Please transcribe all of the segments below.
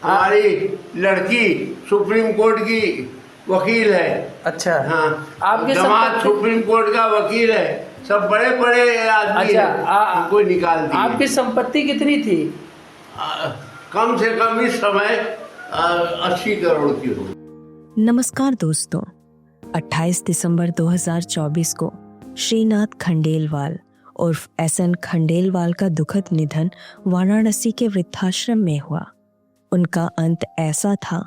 हमारी लड़की supreme court की वकील है। अच्छा। हाँ, आपके दामाद सुप्रीम कोर्ट का वकील है। सब बड़े बड़े आदमी अच्छा, हमको निकाल दिए। आपकी संपत्ति कितनी थी? कम से कम इस समय 80 करोड़ की हो। नमस्कार दोस्तों, 28 दिसंबर 2024 को श्रीनाथ खंडेलवाल उर्फ एसएन खंडेलवाल का दुखद निधन वाराणसी के वृद्धाश्रम में हुआ। उनका अंत ऐसा था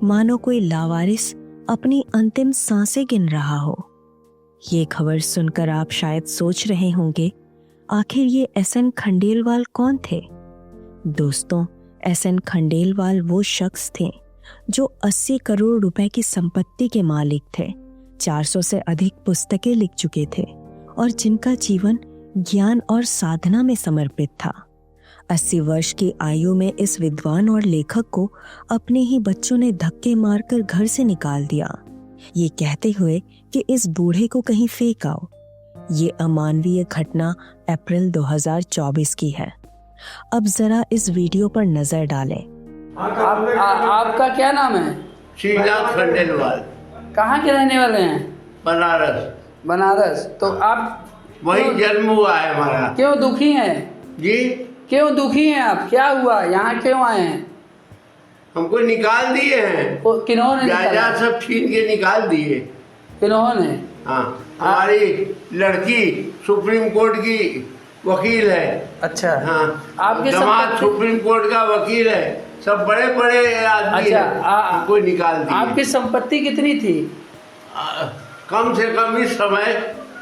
मानो कोई लावारिस अपनी अंतिम सांसें गिन रहा हो। ये खबर सुनकर आप शायद सोच रहे होंगे, आखिर ये एसएन खंडेलवाल कौन थे? दोस्तों, एसएन खंडेलवाल वो शख्स थे जो 80 करोड़ रुपए की संपत्ति के मालिक थे, 400 से अधिक पुस्तकें लिख चुके थे और जिनका जीवन ज्ञान और साधना में समर्पित था। 80 वर्ष की आयु में इस विद्वान और लेखक को अपने ही बच्चों ने धक्के मारकर घर से निकाल दिया, ये कहते हुए कि इस बूढ़े को कहीं फेंक आओ। ये अमानवीय घटना अप्रैल 2024 की है। अब जरा इस वीडियो पर नजर डालें। आपका क्या नाम है? श्रीनाथ खंडेलवाल। कहाँ के रहने वाले हैं? बनारस। बनारस। तो आप वही जन्म हुआ है हमारा। क्यों दुखी हैं जी? क्यों दुखी हैं आप? क्या हुआ? यहाँ क्यों आए हैं? हमको निकाल दिए हैं। किन्होंने जायदाद सब छीन के निकाल दिए। किन्होंने? हाँ, हमारी लड़की सुप्रीम कोर्ट की वकील है। अच्छा। हाँ, आपके दामाद सुप्रीम कोर्ट का वकील है। सब बड़े बड़े आदमी हमको निकाल दिए। आपकी संपत्ति कितनी थी? कम से कम इस समय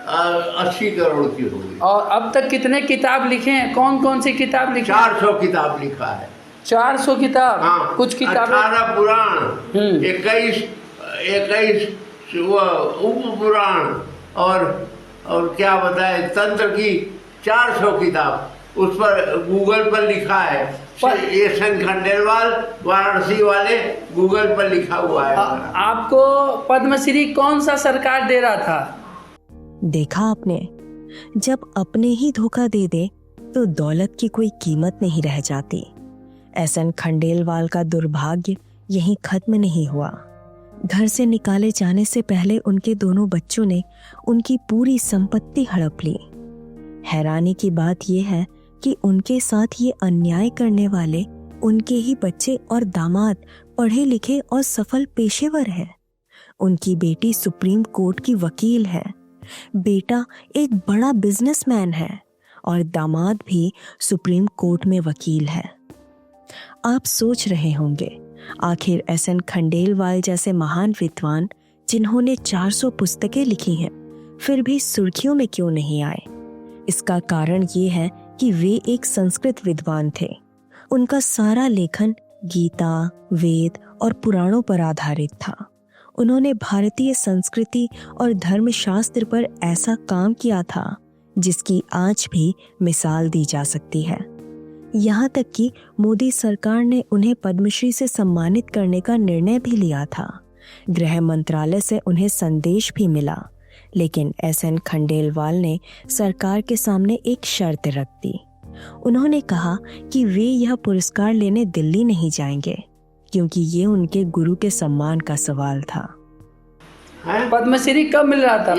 80 करोड़ की होगी। और अब तक कितने किताब लिखे हैं? कौन कौन सी किताब लिखे? 400 किताब लिखा है। 400 किताब? हाँ, कुछ किताब 18 पुराण, 21 उप पुराण और क्या बताए तंत्र की 400 किताब उस पर गूगल पर लिखा है। एसएन खंडेलवाल वाराणसी वाले गूगल पर लिखा हुआ है। आपको पद्मश्री कौन सा सरकार दे रहा था? देखा आपने, जब अपने ही धोखा दे दे तो दौलत की कोई कीमत नहीं रह जाती। एसएन खंडेलवाल का दुर्भाग्य यहीं खत्म नहीं हुआ। घर से निकाले जाने से पहले उनके दोनों बच्चों ने उनकी पूरी संपत्ति हड़प ली। हैरानी की बात यह है कि उनके साथ ये अन्याय करने वाले उनके ही बच्चे और दामाद पढ़े लिखे और सफल पेशेवर हैं। उनकी बेटी सुप्रीम कोर्ट की वकील है, बेटा एक बड़ा बिजनेसमैन है और दामाद भी सुप्रीम कोर्ट में वकील है। आप सोच रहे होंगे, आखिर एसएन खंडेलवाल जैसे महान विद्वान जिन्होंने 400 पुस्तकें लिखी हैं, फिर भी सुर्खियों में क्यों नहीं आए? इसका कारण ये है कि वे एक संस्कृत विद्वान थे। उनका सारा लेखन गीता, वेद और पुराणों पर आधारित था। उन्होंने भारतीय संस्कृति और धर्मशास्त्र पर ऐसा काम किया था जिसकी आज भी मिसाल दी जा सकती है। यहाँ तक कि मोदी सरकार ने उन्हें पद्मश्री से सम्मानित करने का निर्णय भी लिया था। गृह मंत्रालय से उन्हें संदेश भी मिला, लेकिन एसएन खंडेलवाल ने सरकार के सामने एक शर्त रख दी। उन्होंने कहा कि वे यह पुरस्कार लेने दिल्ली नहीं जाएंगे क्योंकि ये उनके गुरु के सम्मान का सवाल था। पद्मश्री कब मिल रहा था?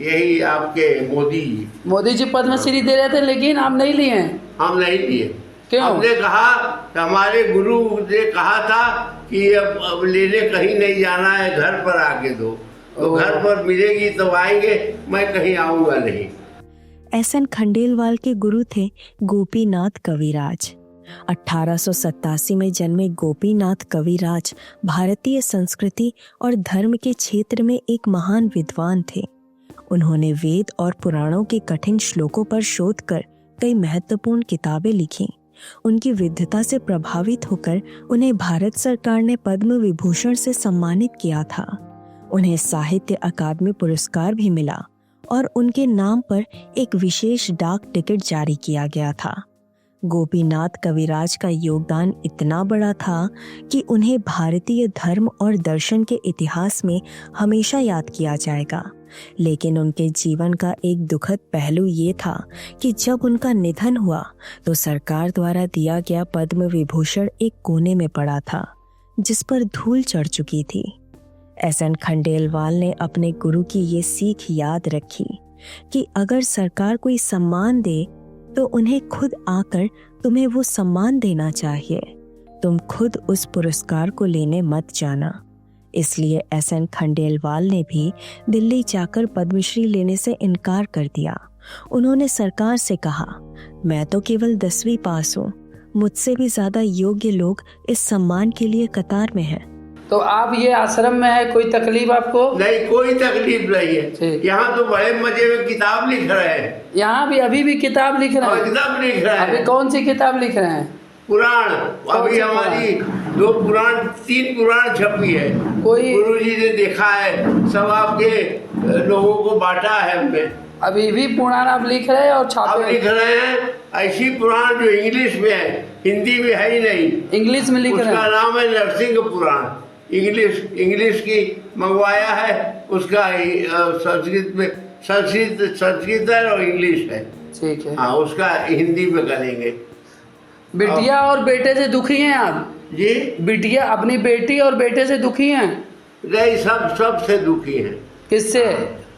यही आपके मोदी जी पद्मश्री दे रहे थे, लेकिन आप नहीं लिए हैं। हम नहीं लिए। क्यों? हमने कहा, हमारे गुरु ने कहा था कि अब लेने कहीं नहीं जाना है, घर पर आके दो, तो घर पर मिलेगी तो आएंगे, मैं कहीं आऊंगा नहीं। एसएन खंडेलवाल के गुरु थे गोपीनाथ कविराज। 1887 में जन्मे गोपीनाथ कविराज भारतीय संस्कृति और धर्म के क्षेत्र में एक महान विद्वान थे। उन्होंने वेद और पुराणों के कठिन श्लोकों पर शोध कर कई महत्वपूर्ण किताबें लिखीं। उनकी विद्वता से प्रभावित होकर उन्हें भारत सरकार ने पद्म विभूषण से सम्मानित किया था। उन्हें साहित्य अकादमी पुरस्कार भी मिला और उनके नाम पर एक विशेष डाक टिकट जारी किया गया था। गोपीनाथ कविराज का योगदान इतना बड़ा था कि उन्हें भारतीय धर्म और दर्शन के इतिहास में हमेशा याद किया जाएगा। लेकिन उनके जीवन का एक दुखद पहलू ये था कि जब उनका निधन हुआ तो सरकार द्वारा दिया गया पद्म विभूषण एक कोने में पड़ा था, जिस पर धूल चढ़ चुकी थी। एसएन खंडेलवाल ने अपने गुरु की ये सीख याद रखी कि अगर सरकार कोई सम्मान दे तो उन्हें खुद आकर तुम्हें वो सम्मान देना चाहिए, तुम खुद उस पुरस्कार को लेने मत जाना। इसलिए एसएन खंडेलवाल ने भी दिल्ली जाकर पद्मश्री लेने से इनकार कर दिया। उन्होंने सरकार से कहा, मैं तो केवल 10वीं पास हूँ, मुझसे भी ज्यादा योग्य लोग इस सम्मान के लिए कतार में हैं। तो आप ये आश्रम में है, कोई तकलीफ आपको? नहीं, कोई तकलीफ नहीं है। ठीक। यहाँ तो बड़े मजे में किताब लिख रहे हैं। यहाँ भी अभी भी किताब लिख रहे हैं? किताब लिख रहे अभी हैं। कौन सी किताब लिख रहे हैं? पुराण। अभी सी हमारी 3 पुराण छपी है। कोई गुरुजी ने देखा है, सब आपके लोगों को बांटा है हमने। अभी भी पुराण आप लिख रहे हैं और अब छापे? लिख रहे हैं ऐसी पुराण जो इंग्लिश में है, हिंदी में है ही नहीं। इंग्लिश में लिख रहे उसका हैं? नाम है नरसिंह पुराण। इंग्लिश की मंगवाया है, उसका संस्कृत में संस्कृत है और इंग्लिश है। ठीक है। हाँ, उसका हिंदी में करेंगे। बिटिया और बेटे से दुखी हैं आप? जी बिटिया, अपनी बेटी और बेटे से दुखी हैं? नहीं, सब से दुखी हैं। किससे?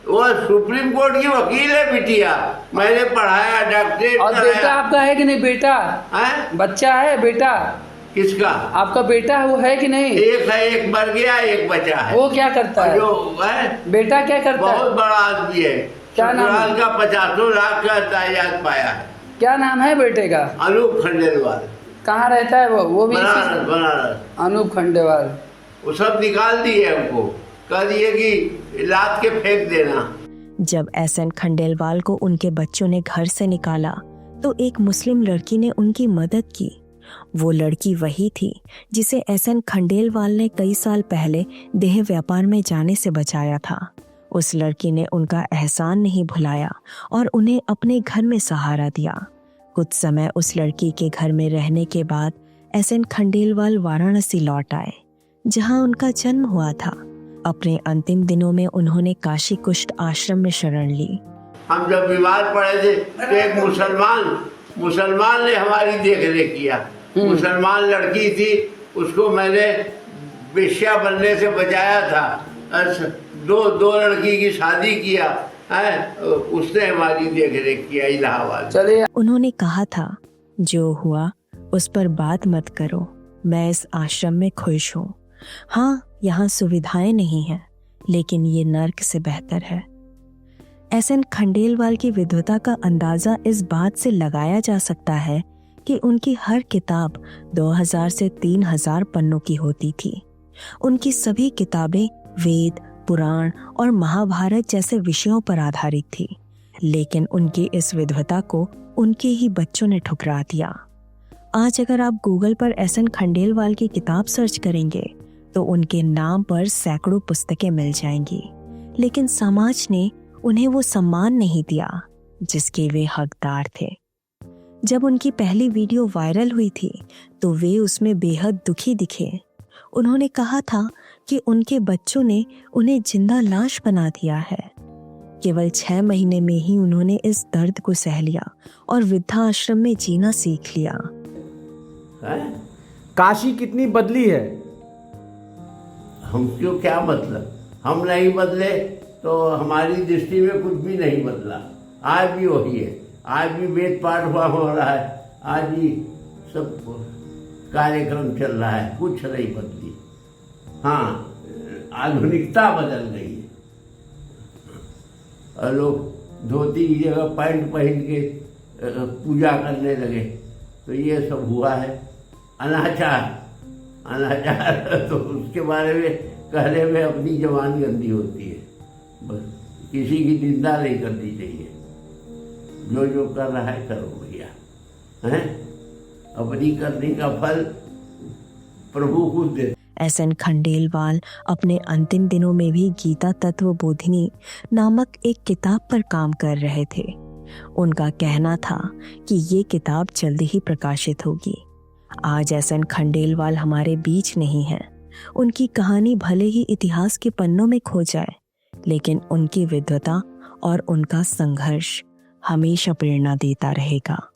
वो सुप्रीम कोर्ट की वकील है बिटिया, मैंने पढ़ाया, डॉक्टरेट और बेटा आपका है कि नहीं? बेटा है? बच्चा है? बेटा किसका? आपका बेटा वो है कि नहीं? एक है, एक मर गया, एक बचा है। वो क्या करता है? जो है बेटा क्या करता है? बहुत बड़ा आदमी है। क्या नाम है? ससुराल का 50 लाख का तायात पाया है। क्या नाम है बेटे का? अनूप खंडेलवाल। कहाँ रहता है वो भी? बनारस। अनूप खंडेवाल। वो सब निकाल दिए हमको, कह दिए कि लाद के फेंक देना। जब एसएन खंडेलवाल को उनके बच्चों ने घर से निकाला तो एक मुस्लिम लड़की ने उनकी मदद की। वो लड़की वही थी जिसे एसएन खंडेलवाल ने कई साल पहले देह व्यापार में जाने से बचाया था। उस लड़की ने उनका एहसान नहीं भुलाया और उन्हें अपने घर में सहारा दिया। कुछ समय उस लड़की के घर में रहने के बाद एसएन खंडेलवाल वाराणसी लौट आए, जहां उनका जन्म हुआ था। अपने अंतिम दिनों में उन्होंने काशी कुष्ठ आश्रम में शरण ली। हम जब बीमार पड़े थे तो एक मुसलमान ने हमारी देख रेख किया। मुसलमान लड़की थी, उसको मैंने वेश्या बनने से बचाया था। दो लड़की की शादी किया है, उसने हमारी देख रेख किया इलाहाबाद। चलिए, उन्होंने कहा था, जो हुआ उस पर बात मत करो, मैं इस आश्रम में खुश हूँ। हाँ, यहाँ सुविधाएं नहीं हैं, लेकिन ये नर्क से बेहतर है। एसएन खंडेलवाल की विद्वता का अंदाजा इस बात से लगाया जा सकता है कि उनकी हर किताब 2000 से 3000 पन्नों की होती थी। उनकी सभी किताबें वेद, पुराण और महाभारत जैसे विषयों पर आधारित थी, लेकिन उनकी इस विद्वता को उनके ही बच्चों ने ठुकरा दिया। आज अगर आप गूगल पर एसएन खंडेलवाल की किताब सर्च करेंगे तो उनके नाम पर सैकड़ों पुस्तकें मिल जाएंगी, लेकिन समाज ने उन्हें वो सम्मान नहीं दिया जिसके वे हकदार थे। जब उनकी पहली वीडियो वायरल हुई थी तो वे उसमें बेहद दुखी दिखे। उन्होंने कहा था कि उनके बच्चों ने उन्हें जिंदा लाश बना दिया है। केवल 6 महीने में ही उन्होंने इस दर्द को सह लिया और वृद्धाश्रम में जीना सीख लिया। काशी कितनी बदली है? हम क्यों, क्या मतलब? हम नहीं बदले तो हमारी दृष्टि में कुछ भी नहीं बदला। आज भी वही है, आज भी वेद पाठ हुआ हो रहा है, आज भी सब कार्यक्रम चल रहा है, कुछ नहीं बदली। हाँ, आधुनिकता बदल गई है और लोग धोती की जगह पैंट पहन के पूजा करने लगे, तो ये सब हुआ है। अनाचार तो उसके बारे में कहने में अपनी जबान गंदी होती है। बस किसी की निंदा नहीं करनी चाहिए। जो कर रहा है करो भैया, हैं? अपनी करने का फल प्रभु खुद दे। एसएन खंडेलवाल अपने अंतिम दिनों में भी गीता तत्व बोधिनी नामक एक किताब पर काम कर रहे थे। उनका कहना था कि ये किताब जल्दी ही प्रकाशित होगी। आज एसएन खंडेलवाल हमारे बीच नहीं है। उनकी कहानी भले ही इतिहास के पन्नों में खो जाए, लेकिन उनकी विद्वता और उनका संघर्ष हमेशा प्रेरणा देता रहेगा।